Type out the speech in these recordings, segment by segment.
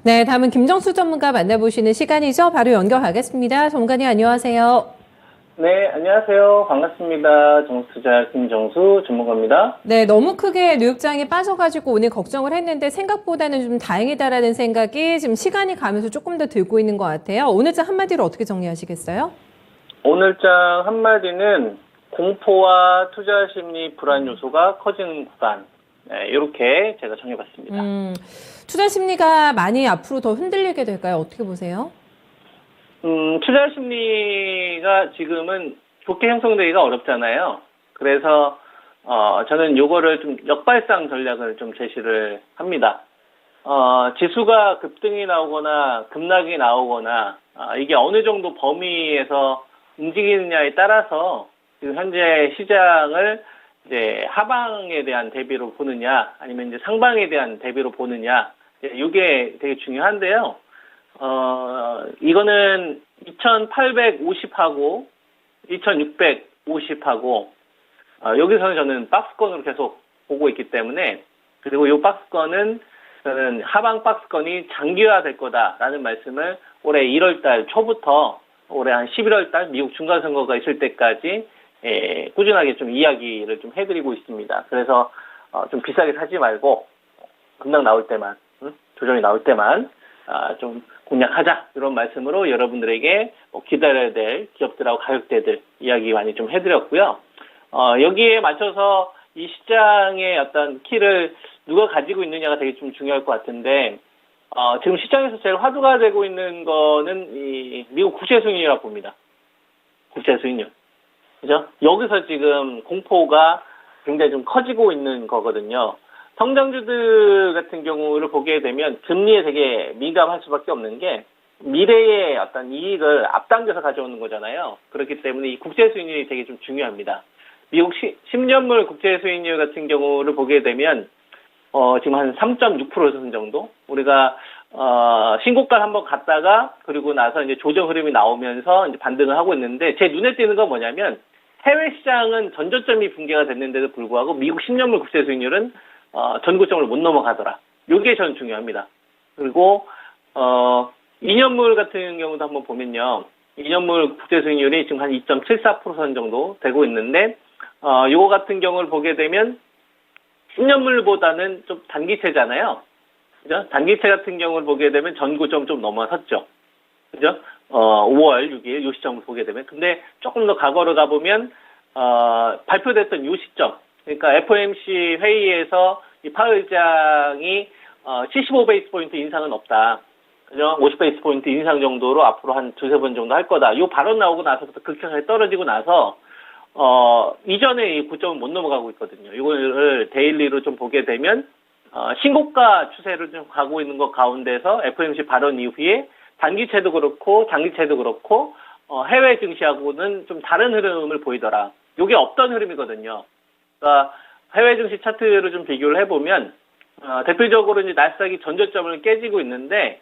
네, 다음은 김정수 전문가 만나보시는 시간이죠. 바로 연결하겠습니다. 전문가님 안녕하세요. 네, 안녕하세요. 반갑습니다. 정수투자 김정수 전문가입니다. 네, 너무 크게 뉴욕장이 빠져가지고 오늘 걱정을 했는데 생각보다는 좀 다행이다라는 생각이 지금 시간이 가면서 조금 더 들고 있는 것 같아요. 오늘장 한마디로 어떻게 정리하시겠어요? 오늘장 한마디는 공포와 투자 심리 불안 요소가 커지는 구간. 네, 이렇게 제가 정해봤습니다. 투자 심리가 많이 앞으로 더 흔들리게 될까요? 어떻게 보세요? 투자 심리가 지금은 좋게 형성되기가 어렵잖아요. 그래서 저는 요거를 좀 역발상 전략을 좀 제시를 합니다. 지수가 급등이 나오거나 급락이 나오거나 이게 어느 정도 범위에서 움직이느냐에 따라서 지금 현재 시장을 이제 하방에 대한 대비로 보느냐 아니면 이제 상방에 대한 대비로 보느냐 이게 되게 중요한데요. 이거는 2850하고 2650하고 여기서는 저는 박스권으로 계속 보고 있기 때문에, 그리고 이 박스권은 저는 하방 박스권이 장기화될 거다라는 말씀을 올해 1월달 초부터 올해 한 11월달 미국 중간선거가 있을 때까지 꾸준하게 좀 이야기를 좀 해드리고 있습니다. 그래서 좀 비싸게 사지 말고 급락 나올 때만, 조정이 나올 때만 좀 공략하자, 이런 말씀으로 여러분들에게 기다려야 될 기업들하고 가격대들 이야기 많이 좀 해드렸고요. 여기에 맞춰서 이 시장의 어떤 키를 누가 가지고 있느냐가 되게 좀 중요할 것 같은데, 지금 시장에서 제일 화두가 되고 있는 거는 이 미국 국채 수익률이라고 봅니다. 국채 수익률. 그죠? 여기서 지금 공포가 굉장히 좀 커지고 있는 거거든요. 성장주들 같은 경우를 보게 되면 금리에 되게 민감할 수밖에 없는 게 미래의 어떤 이익을 앞당겨서 가져오는 거잖아요. 그렇기 때문에 이 국채 수익률이 되게 좀 중요합니다. 미국 10년물 국채 수익률 같은 경우를 보게 되면 지금 한 3.6% 정도? 우리가 신고가를 한번 갔다가 그리고 나서 이제 조정 흐름이 나오면서 이제 반등을 하고 있는데, 제 눈에 띄는 건 뭐냐면 해외 시장은 전저점이 붕괴가 됐는데도 불구하고 미국 10년물 국채 수익률은 전고점을 못 넘어가더라. 요게 전 중요합니다. 그리고 2년물 같은 경우도 한번 보면요. 2년물 국채 수익률이 지금 한 2.74% 정도 되고 있는데, 요거 같은 경우를 보게 되면 10년물보다는 좀 단기채잖아요. 그죠? 단기채 같은 경우를 보게 되면 전고점 좀 넘어섰죠. 그죠? 5월 6일 요 시점을 보게 되면. 근데 조금 더 과거로 가보면, 발표됐던 요 시점. 그러니까 FOMC 회의에서 이 파월 의장이 75베이스 포인트 인상은 없다. 그죠? 50베이스 포인트 인상 정도로 앞으로 한 두세 번 정도 할 거다. 요 발언 나오고 나서부터 급격하게 떨어지고 나서 이전에 이 고점은 못 넘어가고 있거든요. 이거를 데일리로 좀 보게 되면 신고가 추세를 좀 가고 있는 것 가운데서 FOMC 발언 이후에 단기채도 그렇고 장기채도 그렇고 해외 증시하고는 좀 다른 흐름을 보이더라. 이게 없던 흐름이거든요. 그러니까 해외 증시 차트를 좀 비교를 해보면 대표적으로 이제 나스닥이 전저점을 깨지고 있는데,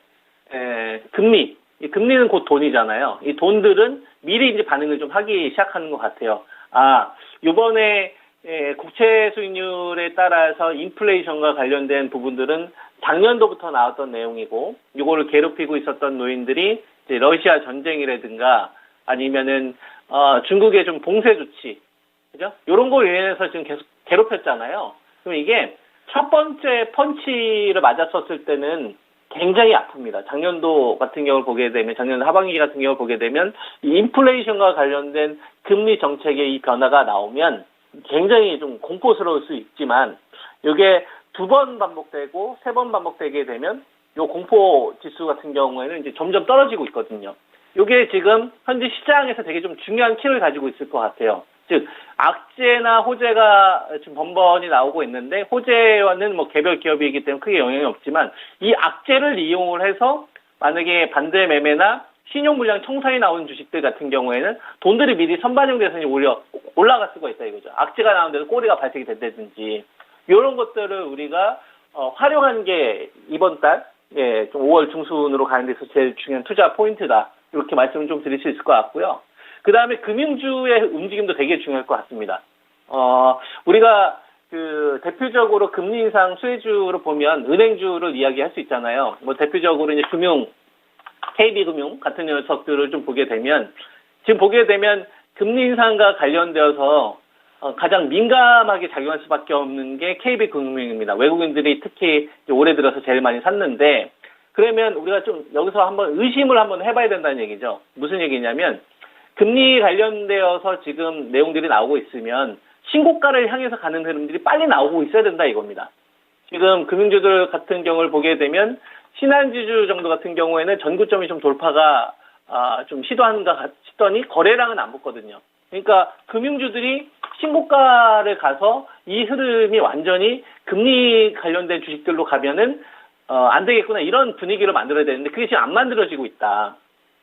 이 금리는 곧 돈이잖아요. 이 돈들은 미리 이제 반응을 좀 하기 시작하는 것 같아요. 요번에 국채 수익률에 따라서 인플레이션과 관련된 부분들은 작년도부터 나왔던 내용이고, 요거를 괴롭히고 있었던 요인들이 이제 러시아 전쟁이라든가 아니면은 중국의 좀 봉쇄 조치, 그죠? 요런 거로 인해서 지금 계속 괴롭혔잖아요. 그럼 이게 첫 번째 펀치를 맞았었을 때는 굉장히 아픕니다. 작년도 같은 경우를 보게 되면, 작년 하반기 같은 경우를 보게 되면, 이 인플레이션과 관련된 금리 정책의 이 변화가 나오면 굉장히 좀 공포스러울 수 있지만, 이게 두 번 반복되고 세 번 반복되게 되면 요 공포 지수 같은 경우에는 이제 점점 떨어지고 있거든요. 이게 지금 현재 시장에서 되게 좀 중요한 키를 가지고 있을 것 같아요. 즉, 악재나 호재가 지금 번번이 나오고 있는데, 호재와는 뭐 개별 기업이기 때문에 크게 영향이 없지만, 이 악재를 이용을 해서 만약에 반대 매매나 신용불량 청산이 나오는 주식들 같은 경우에는 돈들이 미리 선반영돼서 오히려 올라갈 수가 있다 이거죠. 악재가 나오는데도 꼬리가 발색이 된다든지, 이런 것들을 우리가 활용하는 게 이번 달, 좀 5월 중순으로 가는 데서 제일 중요한 투자 포인트다. 이렇게 말씀을 좀 드릴 수 있을 것 같고요. 그 다음에 금융주의 움직임도 되게 중요할 것 같습니다. 우리가 대표적으로 금리 인상 수혜주로 보면 은행주를 이야기할 수 있잖아요. 뭐 대표적으로 이제 KB금융 같은 녀석들을 좀 보게 되면 지금 보게 되면 금리 인상과 관련되어서 가장 민감하게 작용할 수밖에 없는 게 KB금융입니다. 외국인들이 특히 올해 들어서 제일 많이 샀는데 그러면 우리가 좀 여기서 한번 의심을 한번 해봐야 된다는 얘기죠. 무슨 얘기냐면 금리 관련되어서 지금 내용들이 나오고 있으면 신고가를 향해서 가는 흐름들이 빨리 나오고 있어야 된다 이겁니다. 지금 금융주들 같은 경우를 보게 되면 신한지주 정도 같은 경우에는 전고점이 좀 돌파가 좀 시도하는가 싶더니 거래량은 안 붙거든요. 그러니까 금융주들이 신고가를 가서 이 흐름이 완전히 금리 관련된 주식들로 가면은 안 되겠구나 이런 분위기를 만들어야 되는데 그게 지금 안 만들어지고 있다.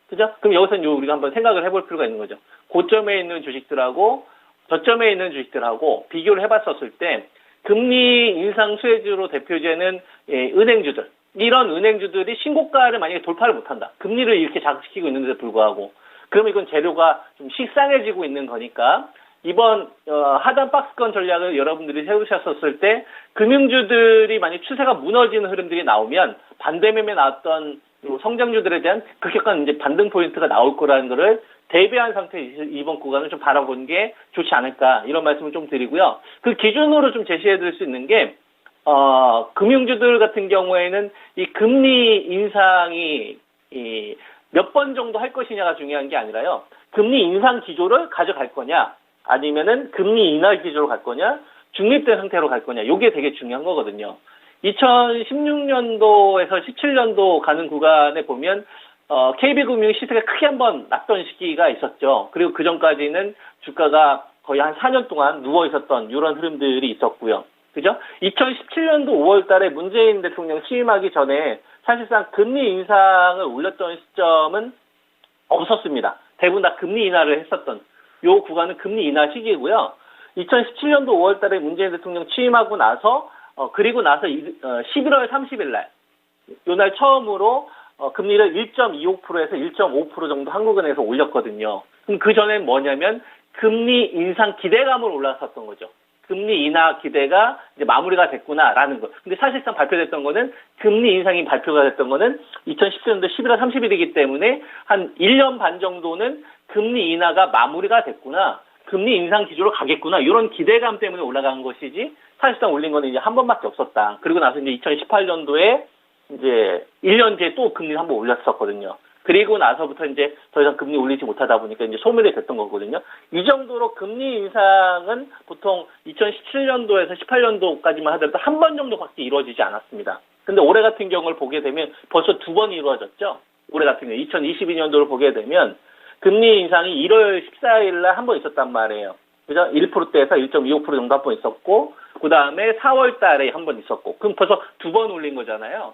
그죠? 그럼 여기서 우리가 한번 생각을 해볼 필요가 있는 거죠. 고점에 있는 주식들하고 저점에 있는 주식들하고 비교를 해봤었을 때 금리 인상 수혜주로 대표되는 은행주들 이런 은행주들이 신고가를 만약에 돌파를 못한다. 금리를 이렇게 자극시키고 있는데도 불구하고 그러면 이건 재료가 좀 식상해지고 있는 거니까 이번 하단 박스권 전략을 여러분들이 세우셨을 때 금융주들이 만약 추세가 무너지는 흐름들이 나오면 반대매매 나왔던 성장주들에 대한 급격한 이제 반등 포인트가 나올 거라는 거를 대비한 상태에서 이번 구간을 좀 바라보는 게 좋지 않을까 이런 말씀을 좀 드리고요. 그 기준으로 좀 제시해 드릴 수 있는 게 금융주들 같은 경우에는 이 금리 인상이 몇 번 정도 할 것이냐가 중요한 게 아니라요. 금리 인상 기조를 가져갈 거냐 아니면은 금리 인하 기조로 갈 거냐 중립된 상태로 갈 거냐 이게 되게 중요한 거거든요. 2016년도에서 17년도 가는 구간에 보면 KB금융 시세가 크게 한번 났던 시기가 있었죠. 그리고 그 전까지는 주가가 거의 한 4년 동안 누워 있었던 이런 흐름들이 있었고요. 그죠? 2017년도 5월 달에 문재인 대통령 취임하기 전에 사실상 금리 인상을 올렸던 시점은 없었습니다. 대부분 다 금리 인하를 했었던 요 구간은 금리 인하 시기고요. 2017년도 5월 달에 문재인 대통령 취임하고 나서 그리고 나서 11월 30일 날 요날 처음으로 금리를 1.25%에서 1.5% 정도 한국은행에서 올렸거든요. 그럼 그 전엔 뭐냐면 금리 인상 기대감을 올랐었던 거죠. 금리 인하 기대가 이제 마무리가 됐구나라는 거. 근데 사실상 발표됐던 거는 금리 인상이 발표가 됐던 거는 2017년도 11월 30일이기 때문에 한 1년 반 정도는 금리 인하가 마무리가 됐구나. 금리 인상 기조로 가겠구나. 이런 기대감 때문에 올라간 것이지 사실상 올린 거는 이제 한 번밖에 없었다. 그리고 나서 이제 2018년도에 이제 1년 뒤에 또 금리를 한번 올렸었거든요. 그리고 나서부터 이제 더 이상 금리 올리지 못하다 보니까 이제 소멸이 됐던 거거든요. 이 정도로 금리 인상은 보통 2017년도에서 18년도까지만 하더라도 한 번 정도밖에 이루어지지 않았습니다. 근데 올해 같은 경우를 보게 되면 벌써 두 번 이루어졌죠. 올해 같은 경우 2022년도를 보게 되면 금리 인상이 1월 14일 날 한 번 있었단 말이에요. 그죠? 1%대에서 1.25% 정도 한 번 있었고, 그 다음에 4월 달에 한 번 있었고, 그럼 벌써 두 번 올린 거잖아요.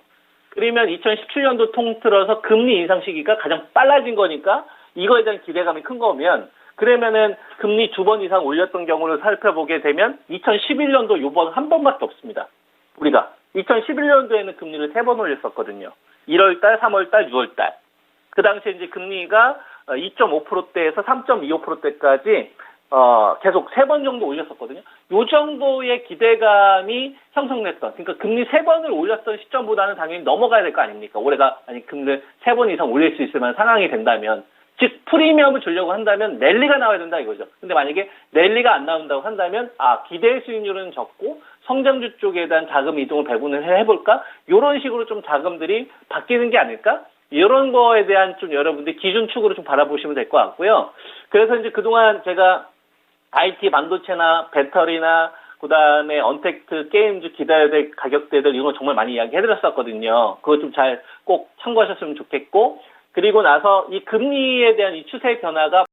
그러면 2017년도 통틀어서 금리 인상 시기가 가장 빨라진 거니까 이거에 대한 기대감이 큰 거면 그러면은 금리 두 번 이상 올렸던 경우를 살펴보게 되면 2011년도 요번 한 번밖에 없습니다. 우리가 2011년도에는 금리를 세 번 올렸었거든요. 1월달, 3월달, 6월달. 그 당시에 이제 금리가 2.5%대에서 3.25%대까지 계속 세 번 정도 올렸었거든요. 요 정도의 기대감이 형성됐던, 그러니까 금리 세 번을 올렸던 시점보다는 당연히 넘어가야 될 거 아닙니까? 올해가, 금리 세 번 이상 올릴 수 있을 만한 상황이 된다면, 즉, 프리미엄을 주려고 한다면 랠리가 나와야 된다 이거죠. 근데 만약에 랠리가 안 나온다고 한다면, 기대 수익률은 적고, 성장주 쪽에 대한 자금 이동을 배분을 해볼까? 요런 식으로 좀 자금들이 바뀌는 게 아닐까? 이런 거에 대한 좀 여러분들 기준축으로 좀 바라보시면 될 것 같고요. 그래서 이제 그동안 제가 IT 반도체나 배터리나 그다음에 언택트 게임즈 기다려야 될 가격대들 이런 거 정말 많이 이야기해드렸었거든요. 그거 좀 잘 꼭 참고하셨으면 좋겠고 그리고 나서 이 금리에 대한 이 추세 변화가